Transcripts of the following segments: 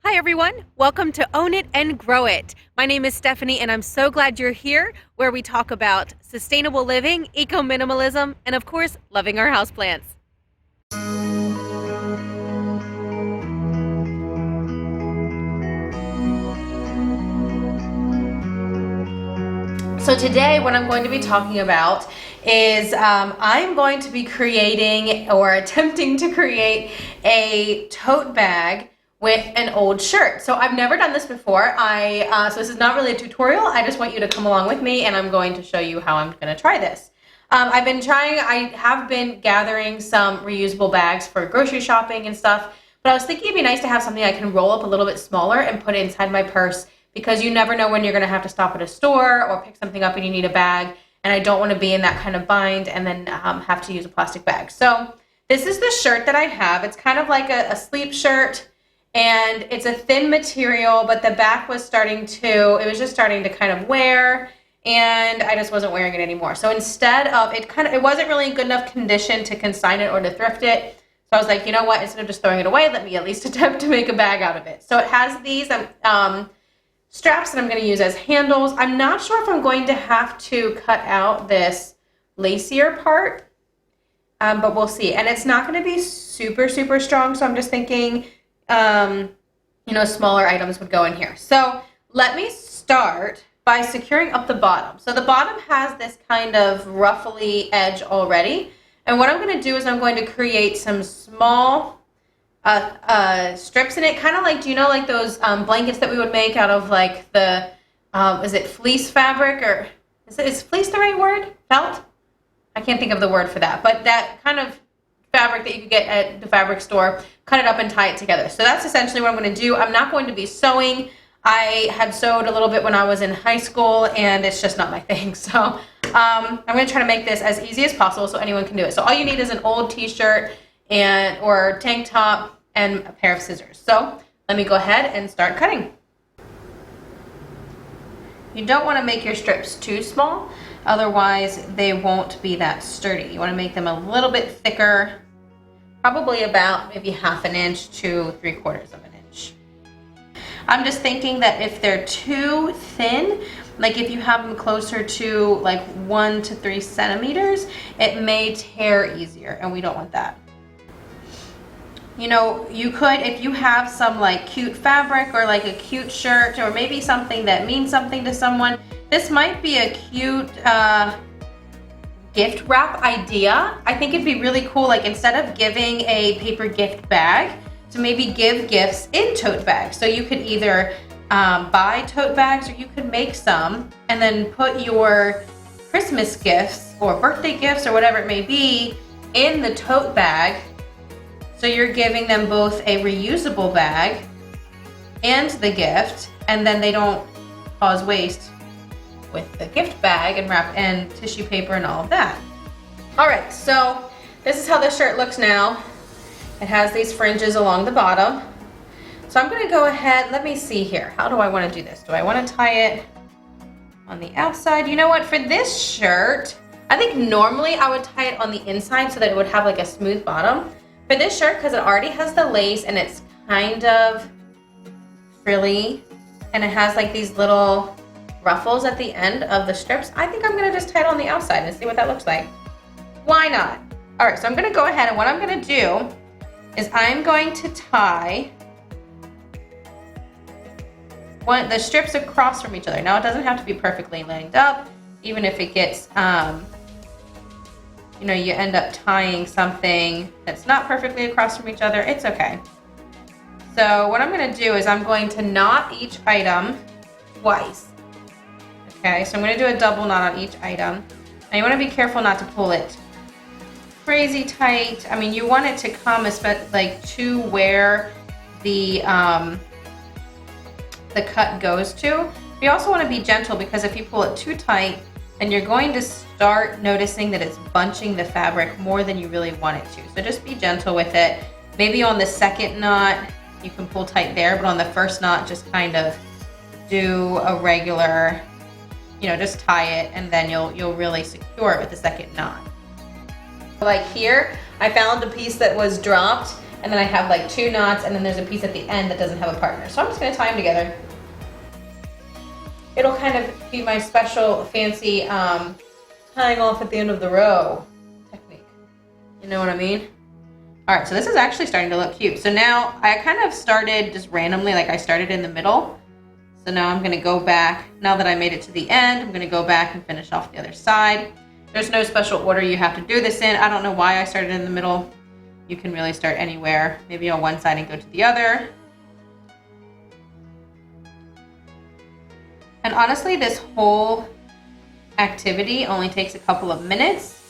Hi everyone, welcome to Own It and Grow It. My name is Stephanie and I'm so glad you're here where we talk about sustainable living, eco-minimalism, and of course, loving our houseplants. So today what I'm going to be talking about is I'm going to be creating or attempting to create a tote bag with an old shirt. So I've never done this before. So this is not really a tutorial. I just want you to come along with me and I'm going to show you how I'm going to try this. I have been gathering some reusable bags for grocery shopping and stuff, but I was thinking it'd be nice to have something I can roll up a little bit smaller and put it inside my purse, because you never know when you're going to have to stop at a store or pick something up and you need a bag, and I don't want to be in that kind of bind and then have to use a plastic bag. So this is the shirt that I have. It's kind of like a sleep shirt, and it's a thin material, but the back was it was just starting to kind of wear, and I just wasn't wearing it anymore. So instead of, it wasn't really in good enough condition to consign it or to thrift it. So I was like, you know what, instead of just throwing it away, let me at least attempt to make a bag out of it. So it has these straps that I'm going to use as handles. I'm not sure if I'm going to have to cut out this lacier part, but we'll see. And it's not going to be super, super strong, so I'm just thinking, smaller items would go in here. So let me start by securing up the bottom. So the bottom has this kind of ruffly edge already. And what I'm going to do is I'm going to create some small strips in it, kind of like, do you know, like those blankets that we would make out of like the, is it fleece fabric, or is fleece the right word? Felt? I can't think of the word for that, but that kind of fabric that you could get at the fabric store, cut it up and tie it together. So that's essentially what I'm going to do. I'm not going to be sewing. I had sewed a little bit when I was in high school, and it's just not my thing. So I'm going to try to make this as easy as possible so anyone can do it. So all you need is an old t-shirt or tank top and a pair of scissors. So let me go ahead and start cutting. You don't want to make your strips too small, otherwise they won't be that sturdy. You want to make them a little bit thicker, probably about maybe 1/2 inch to 3/4 of an inch. I'm just thinking that if they're too thin, like if you have them closer to like 1 to 3 centimeters, it may tear easier, and we don't want that. You know, you could, if you have some like cute fabric or like a cute shirt or maybe something that means something to someone, this might be a cute gift wrap idea. I think it'd be really cool, like instead of giving a paper gift bag, to maybe give gifts in tote bags. So you could either buy tote bags, or you could make some and then put your Christmas gifts or birthday gifts or whatever it may be in the tote bag. So you're giving them both a reusable bag and the gift, and then they don't cause waste with the gift bag and wrap and tissue paper and all of that. All right, so this is how this shirt looks now. It has these fringes along the bottom. So I'm gonna go ahead, let me see here. How do I wanna do this? Do I wanna tie it on the outside? You know what, for this shirt, I think normally I would tie it on the inside so that it would have like a smooth bottom. For this shirt, because it already has the lace and it's kind of frilly and it has like these little ruffles at the end of the strips, I think I'm gonna just tie it on the outside and see what that looks like. Why not? All right, so I'm gonna go ahead, and what I'm gonna do is I'm going to tie the strips across from each other. Now it doesn't have to be perfectly lined up, even if it gets, you end up tying something that's not perfectly across from each other, it's okay. So what I'm gonna do is I'm going to knot each item twice. Okay, so I'm gonna do a double knot on each item. Now you wanna be careful not to pull it crazy tight. I mean, you want it to come like to where the cut goes to. You also wanna be gentle, because if you pull it too tight, and you're going to start noticing that it's bunching the fabric more than you really want it to. So just be gentle with it. Maybe on the second knot, you can pull tight there, but on the first knot, just kind of do a regular, just tie it, and then you'll really secure it with the second knot. Like here, I found a piece that was dropped, and then I have like 2 knots, and then there's a piece at the end that doesn't have a partner. So I'm just gonna tie them together. It'll kind of be my special fancy tying off at the end of the row technique. You know what I mean? All right, so this is actually starting to look cute. So now I kind of started just randomly, like I started in the middle. So now I'm gonna go back, now that I made it to the end, I'm gonna go back and finish off the other side. There's no special order you have to do this in. I don't know why I started in the middle. You can really start anywhere, maybe on one side and go to the other. And honestly, this whole activity only takes a couple of minutes.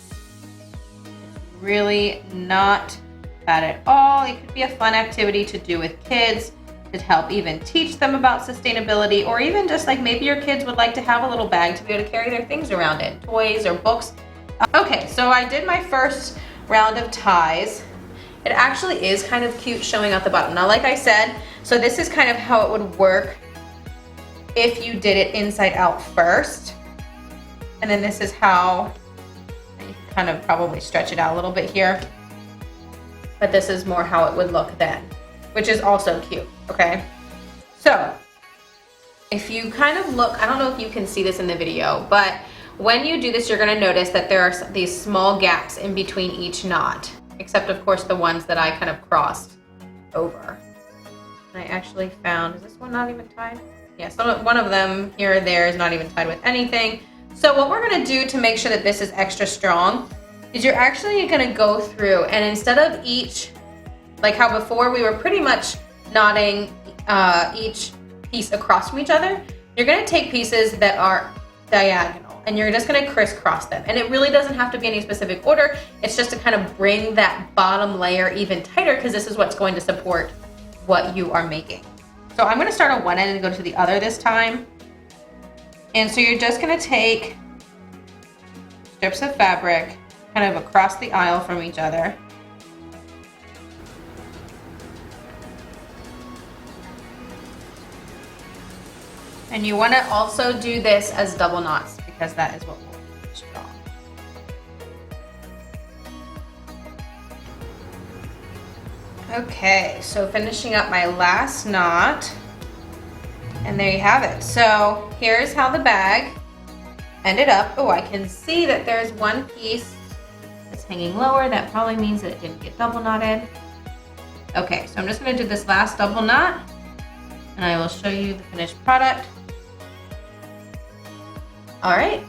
It's really not bad at all. It could be a fun activity to do with kids to help even teach them about sustainability, or even just like maybe your kids would like to have a little bag to be able to carry their things around it, toys or books. Okay, so I did my first round of ties. It actually is kind of cute showing out the bottom. Now, like I said, so this is kind of how it would work if you did it inside out first. And then this is how, you can kind of probably stretch it out a little bit here. But this is more how it would look then, which is also cute, okay? So, if you kind of look, I don't know if you can see this in the video, but when you do this, you're gonna notice that there are these small gaps in between each knot, except of course the ones that I kind of crossed over. And I actually found, is this one not even tied? Yeah, so one of them here or there is not even tied with anything. So what we're gonna do to make sure that this is extra strong is you're actually gonna go through, and instead of each, like how before we were pretty much knotting each piece across from each other, you're gonna take pieces that are diagonal and you're just gonna crisscross them. And it really doesn't have to be any specific order. It's just to kind of bring that bottom layer even tighter, because this is what's going to support what you are making. So I'm gonna start on one end and go to the other this time. And so you're just gonna take strips of fabric kind of across the aisle from each other. And you want to also do this as double knots, because that is what will keep it strong. Okay, so finishing up my last knot, and there you have it. So here's how the bag ended up. Oh, I can see that there's one piece that's hanging lower. That probably means that it didn't get double knotted. Okay, so I'm just going to do this last double knot, and I will show you the finished product. All right,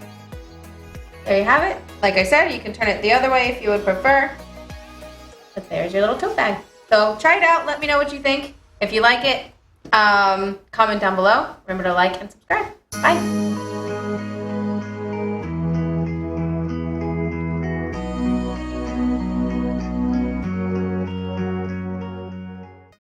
there you have it. Like I said, you can turn it the other way if you would prefer. But there's your little tote bag. So try it out. Let me know what you think. If you like it, comment down below. Remember to like and subscribe. Bye.